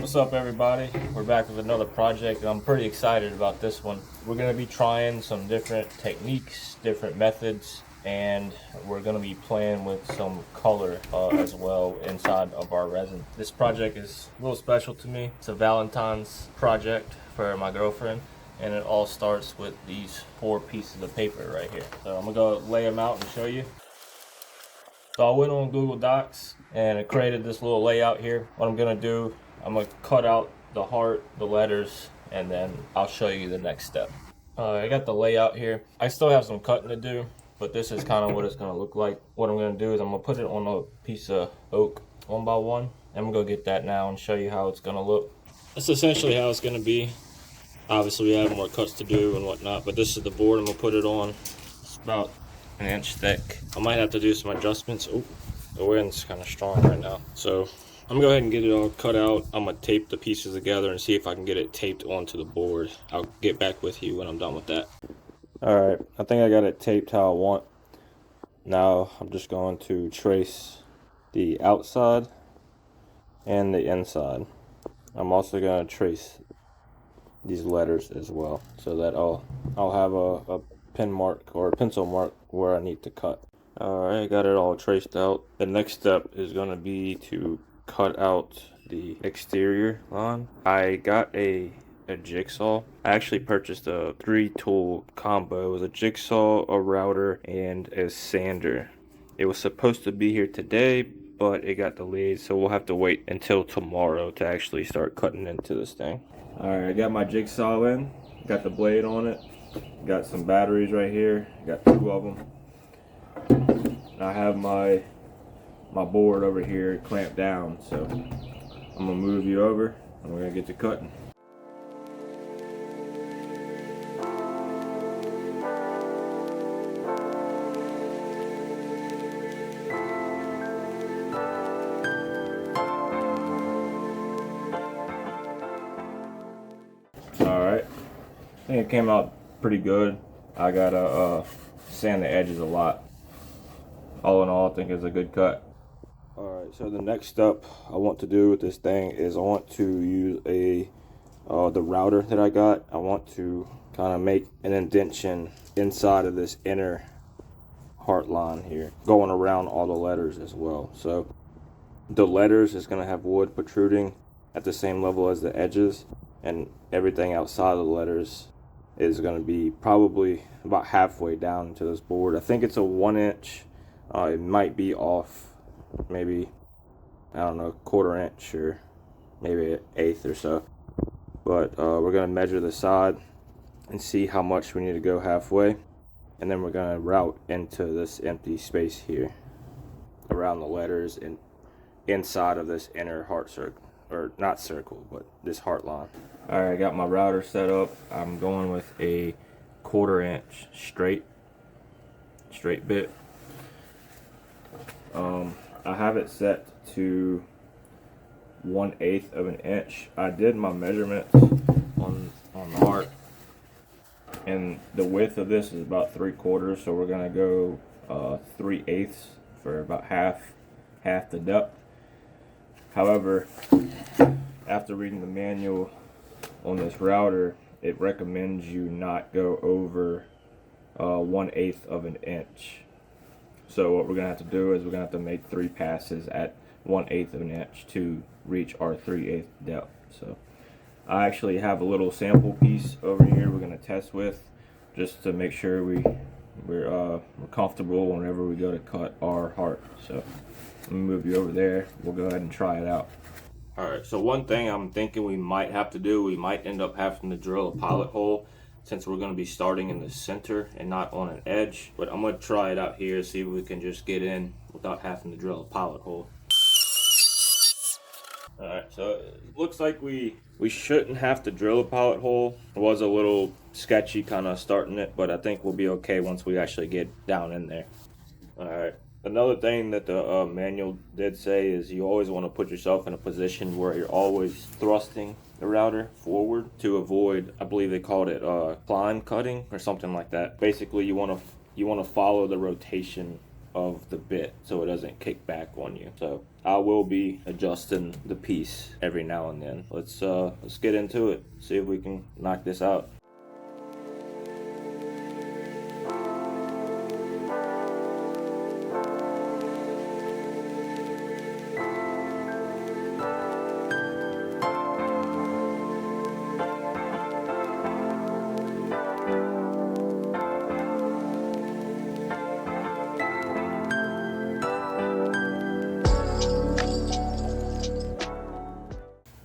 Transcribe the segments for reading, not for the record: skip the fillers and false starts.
What's up, everybody? We're back with another project and I'm pretty excited about this one. We're going to be trying some different techniques, different methods, and we're going to be playing with some color as well inside of our resin. This project is a little special to me. It's a Valentine's project for my girlfriend, and it all starts with these 4 pieces of paper right here. So I'm going to go lay them out and show you. So I went on Google Docs and it created this little layout here. What I'm going to do, I'm going to cut out the heart, the letters, and then I'll show you the next step. I got the layout here. I still have some cutting to do, but this is kind of what it's going to look like. What I'm going to do is I'm going to put it on a piece of oak one by one. I'm going to go get that now and show you how it's going to look. That's essentially how it's going to be. Obviously we have more cuts to do and whatnot, but this is the board I'm going to put it on. It's about an inch thick. I might have to do some adjustments. Oh, the wind's kind of strong right now. So I'm gonna go ahead and get it all cut out. I'm gonna tape the pieces together and see if I can get it taped onto the board. I'll get back with you when I'm done with that. All right, I think I got it taped how I want. Now I'm just going to trace the outside and the inside. I'm also gonna trace these letters as well, so that I'll have a pen mark or a pencil mark where I need to cut. Alright, got it all traced out. The next step is going to be to cut out the exterior line. I got a jigsaw. I actually purchased a 3-tool combo. It was a jigsaw, a router, and a sander. It was supposed to be here today, but it got delayed, so we'll have to wait until tomorrow to actually start cutting into this thing. Alright, I got my jigsaw in, got the blade on it, got some batteries right here, got 2 of them. And I have my board over here clamped down, so I'm gonna move you over and we're gonna get to cutting. Alright, I think it came out pretty good. I gotta sand the edges a lot. All in all, I think it's a good cut. Alright, so the next step I want to do with this thing is I want to use the router that I got. I want to kind of make an indentation inside of this inner heart line here, going around all the letters as well. So the letters is going to have wood protruding at the same level as the edges, and everything outside of the letters is going to be probably about halfway down into this board. I think it's a 1 inch. It might be off, maybe, I don't know, 1/4 inch or maybe 1/8 or so. But we're going to measure the side and see how much we need to go halfway. And then we're going to route into this empty space here around the letters and inside of this inner heart circle. Or not circle, but this heart line. Alright, I got my router set up. I'm going with a 1/4 inch straight bit. I have it set to 1/8 of an inch. I did my measurements on the heart, and the width of this is about 3/4, so we're gonna go 3/8 for about half the depth. However, after reading the manual on this router, it recommends you not go over 1/8 of an inch. So what we're going to have to do is we're going to have to make 3 passes at 1/8 of an inch to reach our 3/8 depth. So I actually have a little sample piece over here we're going to test with, just to make sure we're comfortable whenever we go to cut our heart. So let me move you over there. We'll go ahead and try it out. Alright, so one thing I'm thinking we might have to do, we might end up having to drill a pilot hole, since we're going to be starting in the center and not on an edge. But I'm going to try it out here, see if we can just get in without having to drill a pilot hole. Alright, so it looks like we shouldn't have to drill a pilot hole. It was a little sketchy kind of starting it, but I think we'll be okay once we actually get down in there. Alright, another thing that the manual did say is you always want to put yourself in a position where you're always thrusting the router forward to avoid, I believe they called it climb cutting or something like that. Basically, you want to follow the rotation of the bit so it doesn't kick back on you. So I will be adjusting the piece every now and then. Let's get into it, see if we can knock this out.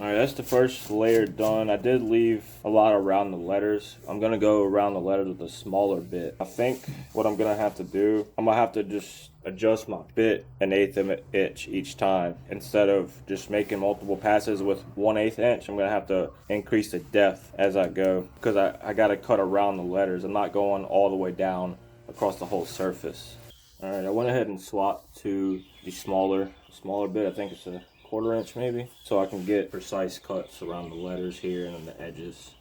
Alright, that's the first layer done. I did leave a lot around the letters. I'm going to go around the letters with a smaller bit. I think what I'm going to have to do, I'm going to have to just adjust my bit 1/8 of an inch each time. Instead of just making multiple passes with 1/8 inch, I'm going to have to increase the depth as I go. Because I got to cut around the letters. I'm not going all the way down across the whole surface. Alright, I went ahead and swapped to the smaller bit. I think it's a 1/4 inch maybe, so I can get precise cuts around the letters here and on the edges.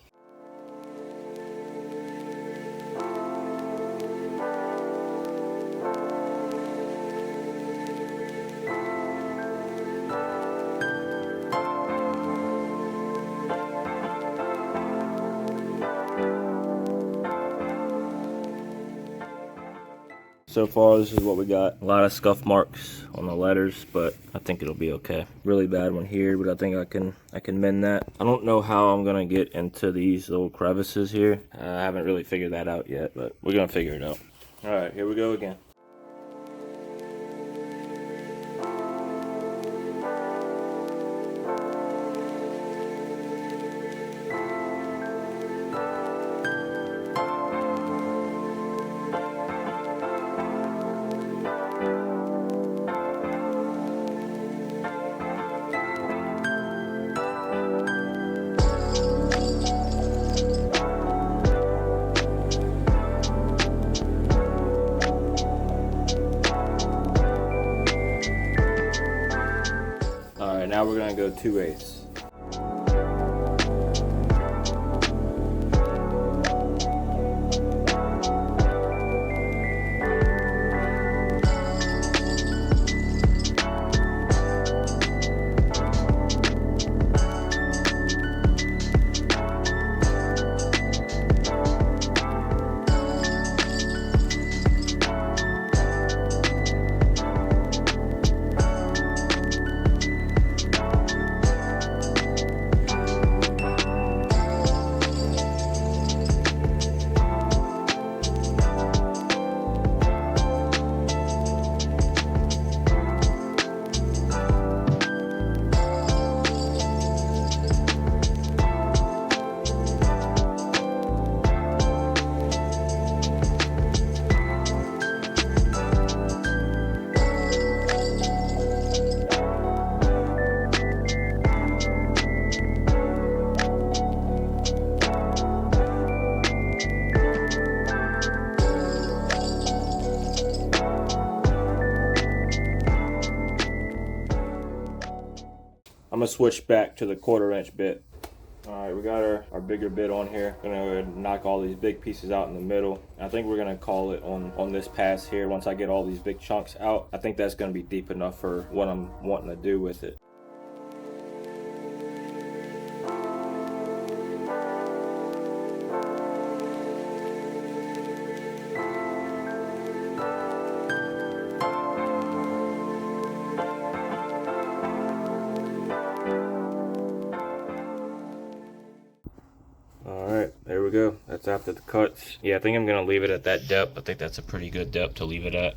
So far, this is what we got. A lot of scuff marks on the letters, but I think it'll be okay. Really bad one here, but I think I can mend that. I don't know how I'm gonna get into these little crevices here. I haven't really figured that out yet, but we're gonna figure it out. All right, here we go again. Alright, now we're gonna go 2/8. I'm gonna switch back to the 1/4 inch bit. Alright, we got our bigger bit on here. Gonna knock all these big pieces out in the middle. I think we're gonna call it on this pass here. Once I get all these big chunks out, I think that's gonna be deep enough for what I'm wanting to do with it. Alright, there we go. That's after the cuts. Yeah, I think I'm going to leave it at that depth. I think that's a pretty good depth to leave it at.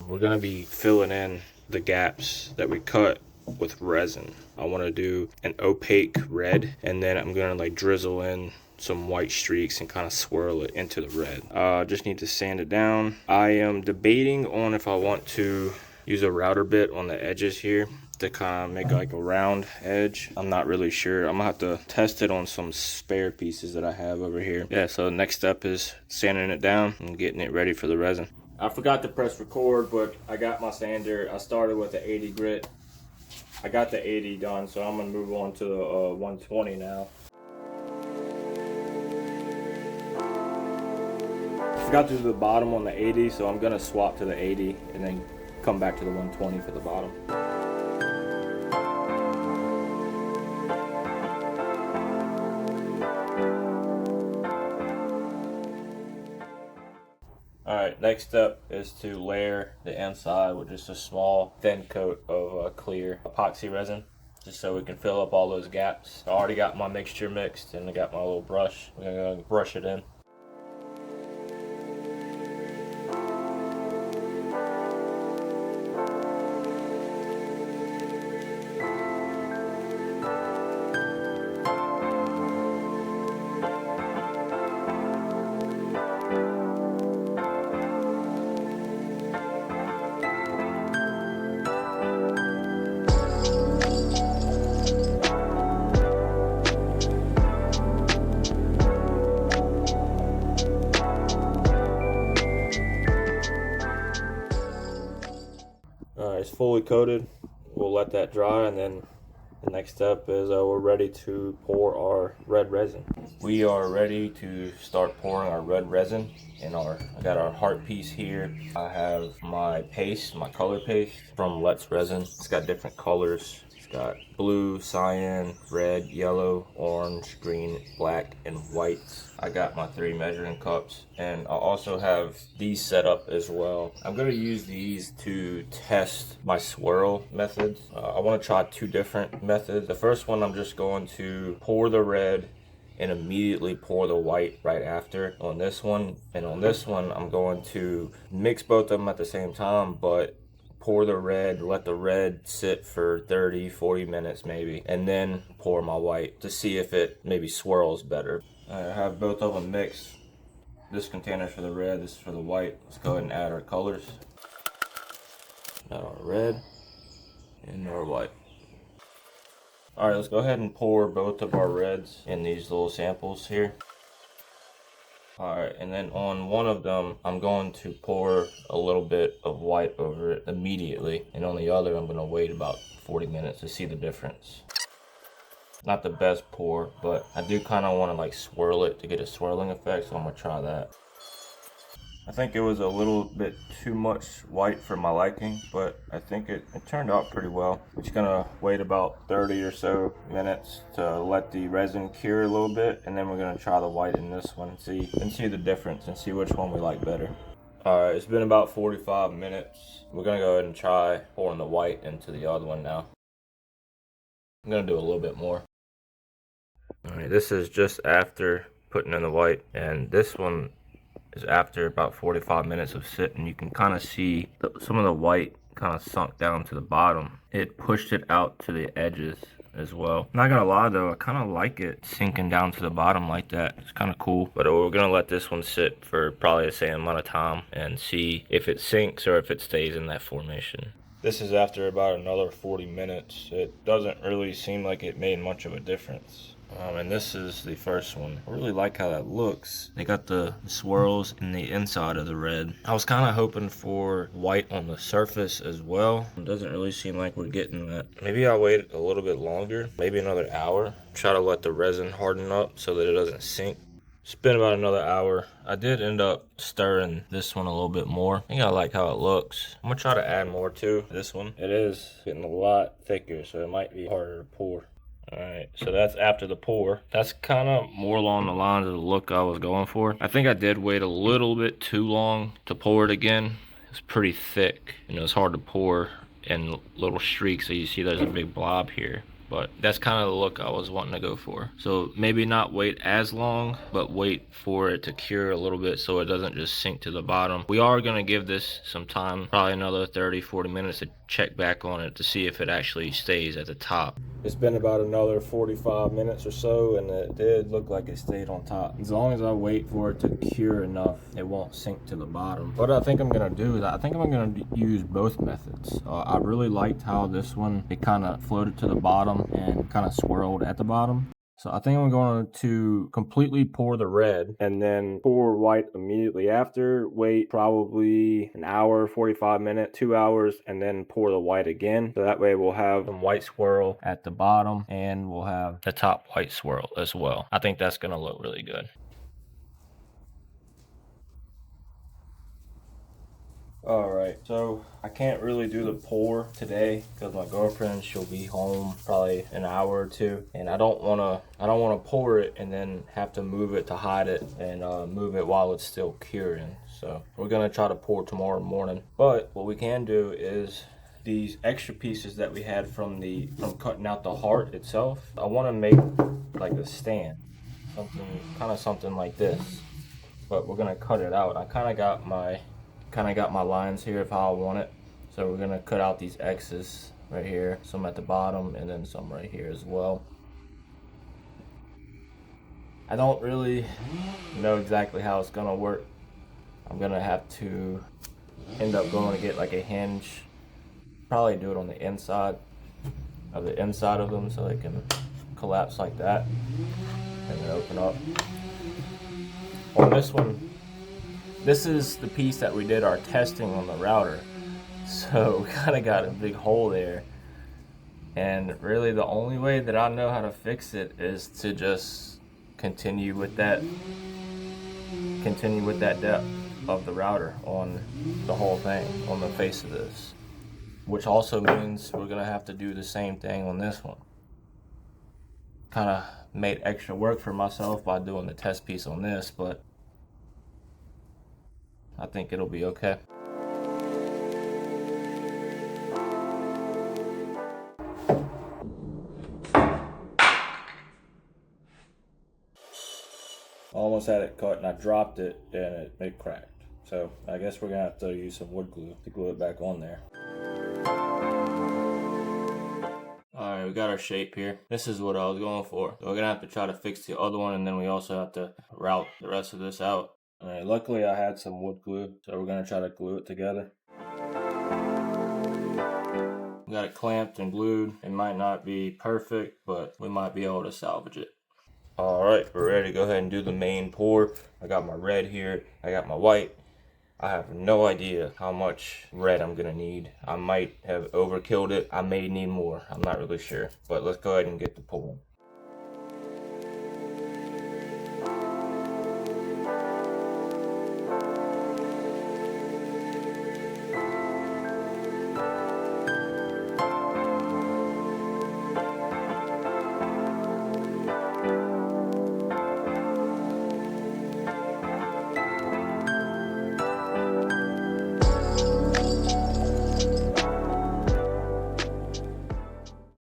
We're going to be filling in the gaps that we cut with resin. I want to do an opaque red, and then I'm going to like drizzle in some white streaks and kind of swirl it into the red. Just need to sand it down. I am debating on if I want to use a router bit on the edges here to kind of make like a round edge. I'm not really sure. I'm gonna have to test it on some spare pieces that I have over here. Yeah, so the next step is sanding it down and getting it ready for the resin. I forgot to press record, but I got my sander. I started with the 80 grit. I got the 80 done, so I'm gonna move on to the 120 now. forgot to do the bottom on the 80, so I'm gonna swap to the 80 and then come back to the 120 for the bottom. Alright, next step is to layer the inside with just a small thin coat of clear epoxy resin, just so we can fill up all those gaps. I already got my mixture mixed and I got my little brush. We're gonna brush it in. Alright, it's fully coated. We'll let that dry, and then the next step is we're ready to pour our red resin. We are ready to start pouring our red resin. I got our heart piece here. I have my paste, my color paste from Let's Resin. It's got different colors. It's got blue, cyan, red, yellow, orange, green, black, and white. I got my 3 measuring cups, and I also have these set up as well. I'm going to use these to test my swirl methods. I want to try 2 different methods. The first one, I'm just going to pour the red and immediately pour the white right after on this one. And on this one, I'm going to mix both of them at the same time, but pour the red, let the red sit for 30-40 minutes maybe, and then pour my white to see if it maybe swirls better. I have both of them mixed. This container's for the red, this is for the white. Let's go ahead and add our colors. Got our red and our white. Alright, let's go ahead and pour both of our reds in these little samples here. Alright, and then on one of them, I'm going to pour a little bit of white over it immediately. And on the other, I'm going to wait about 40 minutes to see the difference. Not the best pour, but I do kind of want to like swirl it to get a swirling effect, so I'm going to try that. I think it was a little bit too much white for my liking, but I think it turned out pretty well. We're just gonna wait about 30 or so minutes to let the resin cure a little bit, and then we're gonna try the white in this one and see the difference and see which one we like better. Alright, it's been about 45 minutes. We're gonna go ahead and try pouring the white into the other one now. I'm gonna do a little bit more. Alright, this is just after putting in the white, and this one is after about 45 minutes of sitting. You can kind of see some of the white kind of sunk down to the bottom. It pushed it out to the edges as well. Not gonna lie though, I kind of like it sinking down to the bottom like that. It's kind of cool. But we're gonna let this one sit for probably the same amount of time and see if it sinks or if it stays in that formation. This is after about another 40 minutes. It doesn't really seem like it made much of a difference. And this is the first one. I really like how that looks. They got the swirls in the inside of the red. I was kind of hoping for white on the surface as well. It doesn't really seem like we're getting that. Maybe I'll wait a little bit longer, maybe another hour. Try to let the resin harden up so that it doesn't sink. It's been about another hour. I did end up stirring this one a little bit more. I think I like how it looks. I'm gonna try to add more to this one. It is getting a lot thicker, so it might be harder to pour. Alright, so that's after the pour. That's kind of more along the lines of the look I was going for. I think I did wait a little bit too long to pour it again. It's pretty thick. It's hard to pour in little streaks, so you see there's a big blob here. But that's kind of the look I was wanting to go for. So maybe not wait as long, but wait for it to cure a little bit so it doesn't just sink to the bottom. We are going to give this some time, probably another 30-40 minutes to check back on it to see if it actually stays at the top. It's been about another 45 minutes or so, and it did look like it stayed on top. As long as I wait for it to cure enough, it won't sink to the bottom. What I think I'm gonna do is I think I'm gonna use both methods. I really liked how this one, it kind of floated to the bottom and kind of swirled at the bottom. So I think I'm going to completely pour the red and then pour white immediately after, wait probably an hour, 45 minutes, 2 hours, and then pour the white again. So that way we'll have some white swirl at the bottom and we'll have the top white swirl as well. I think that's going to look really good. Alright, so I can't really do the pour today because my girlfriend, she'll be home probably an hour or two, and I don't wanna pour it and then have to move it to hide it and move it while it's still curing. So we're gonna try to pour tomorrow morning. But what we can do is these extra pieces that we had from cutting out the heart itself, I want to make like a stand, something like this, but we're gonna cut it out. I kind of got my lines here of how I want it. So we're gonna cut out these X's right here, some at the bottom, and then some right here as well. I don't really know exactly how it's gonna work. I'm gonna have to end up going to get like a hinge, probably do it on the inside of them so they can collapse like that and then open up. On this one, this is the piece that we did our testing on the router. So we kind of got a big hole there. And really the only way that I know how to fix it is to just continue with that depth of the router on the whole thing, on the face of this. Which also means we're gonna have to do the same thing on this one. Kind of made extra work for myself by doing the test piece on this, but I think it'll be okay. Almost had it cut and I dropped it and it cracked. So I guess we're gonna have to use some wood glue to glue it back on there. Alright, we got our shape here. This is what I was going for. So we're gonna have to try to fix the other one, and then we also have to route the rest of this out. Alright, luckily I had some wood glue, so we're gonna try to glue it together. We got it clamped and glued. It might not be perfect, but we might be able to salvage it. Alright, we're ready to go ahead and do the main pour. I got my red here, I got my white. I have no idea how much red I'm gonna need. I might have overkilled it. I may need more. I'm not really sure. But let's go ahead and get the pour.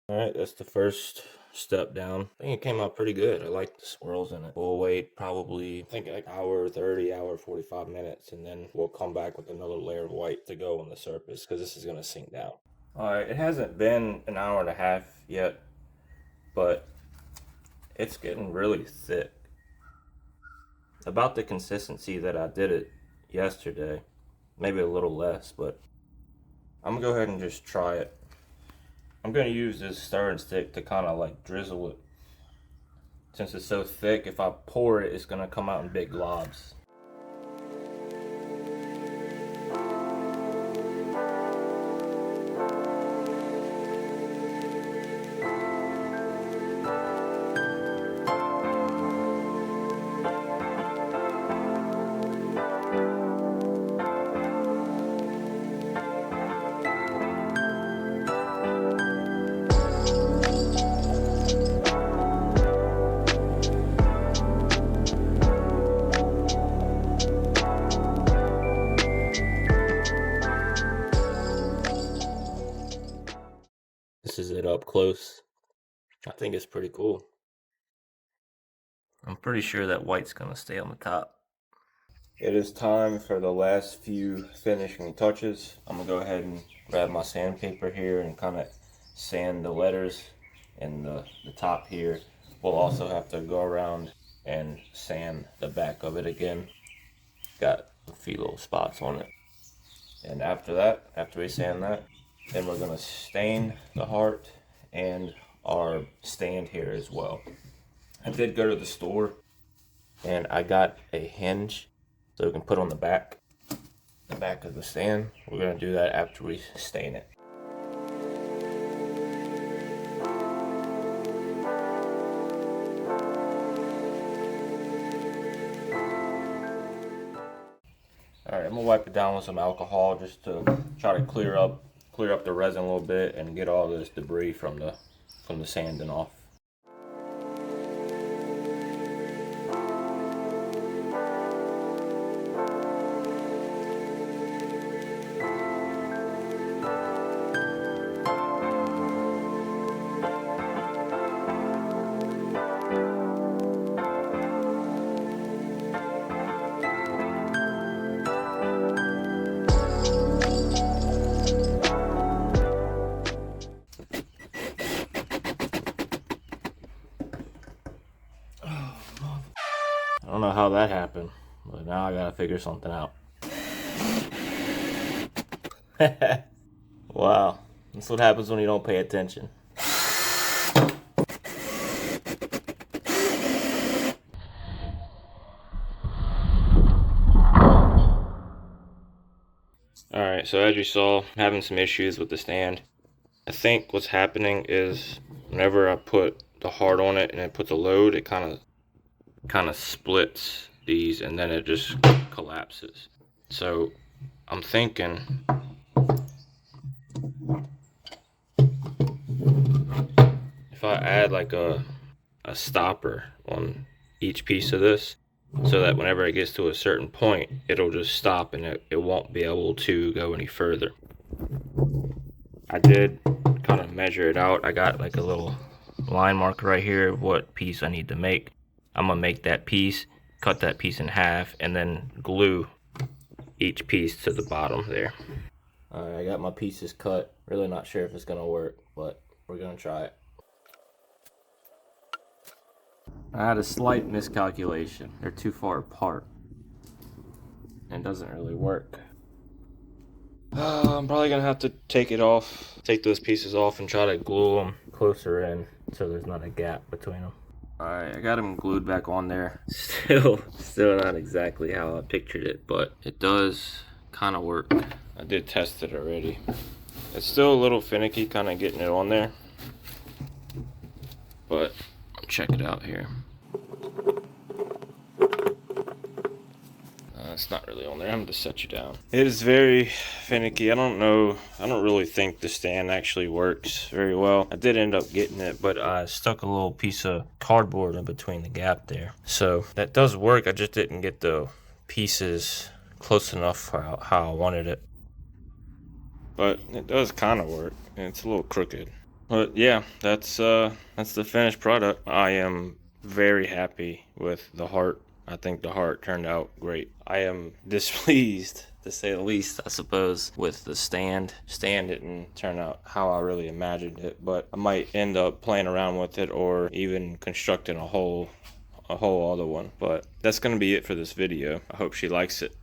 Alright, that's the first step down. I think it came out pretty good. I like the swirls in it. We'll wait probably, I think like hour 30, hour 45 minutes, and then we'll come back with another layer of white to go on the surface because this is going to sink down. Alright, it hasn't been an hour and a half yet, but it's getting really thick. About the consistency that I did it yesterday. Maybe a little less, but I'm going to go ahead and just try it. I'm going to use this stirring stick to kind of like drizzle it. Since it's so thick, if I pour it, it's going to come out in big globs. This is it up close. I think it's pretty cool. I'm pretty sure that white's gonna stay on the top. It is time for the last few finishing touches. I'm gonna go ahead and grab my sandpaper here and kind of sand the letters and the top here. We'll also have to go around and sand the back of it again. Got a few little spots on it. And after that, after we sand that, then we're gonna stain the heart and our stand here as well. I did go to the store and I got a hinge so we can put on the back of the stand. We're gonna do that after we stain it. All right, I'm gonna wipe it down with some alcohol just to try to clear up the resin a little bit and get all this debris from the sanding off. I don't know how that happened, but now I gotta figure something out. Wow, that's what happens when you don't pay attention. Alright, so as you saw, I'm having some issues with the stand. I think what's happening is whenever I put the heart on it and it puts a load, it kind of splits these and then it just collapses. So I'm thinking if I add like a stopper on each piece of this, so that whenever it gets to a certain point, it'll just stop and it won't be able to go any further. I did kind of measure it out. I got like a little line marker right here of what piece I need to make. I'm gonna make that piece, cut that piece in half, and then glue each piece to the bottom there. Alright, I got my pieces cut. Really not sure if it's gonna work, but we're gonna try it. I had a slight miscalculation. They're too far apart. And it doesn't really work. I'm probably gonna have to take those pieces off and try to glue them closer in so there's not a gap between them. Alright, I got them glued back on there. Still not exactly how I pictured it, but it does kind of work. I did test it already. It's still a little finicky kind of getting it on there, but check it out here. It's not really on there. I'm going to set you down. It is very finicky. I don't really think the stand actually works very well. I did end up getting it, but I stuck a little piece of cardboard in between the gap there. So that does work. I just didn't get the pieces close enough for how I wanted it. But it does kind of work. It's a little crooked. But yeah, that's the finished product. I am very happy with the heart. I think the heart turned out great. I am displeased, to say the least, I suppose, with the stand. Stand didn't turn out how I really imagined it, but I might end up playing around with it or even constructing a whole other one. But that's gonna be it for this video. I hope she likes it.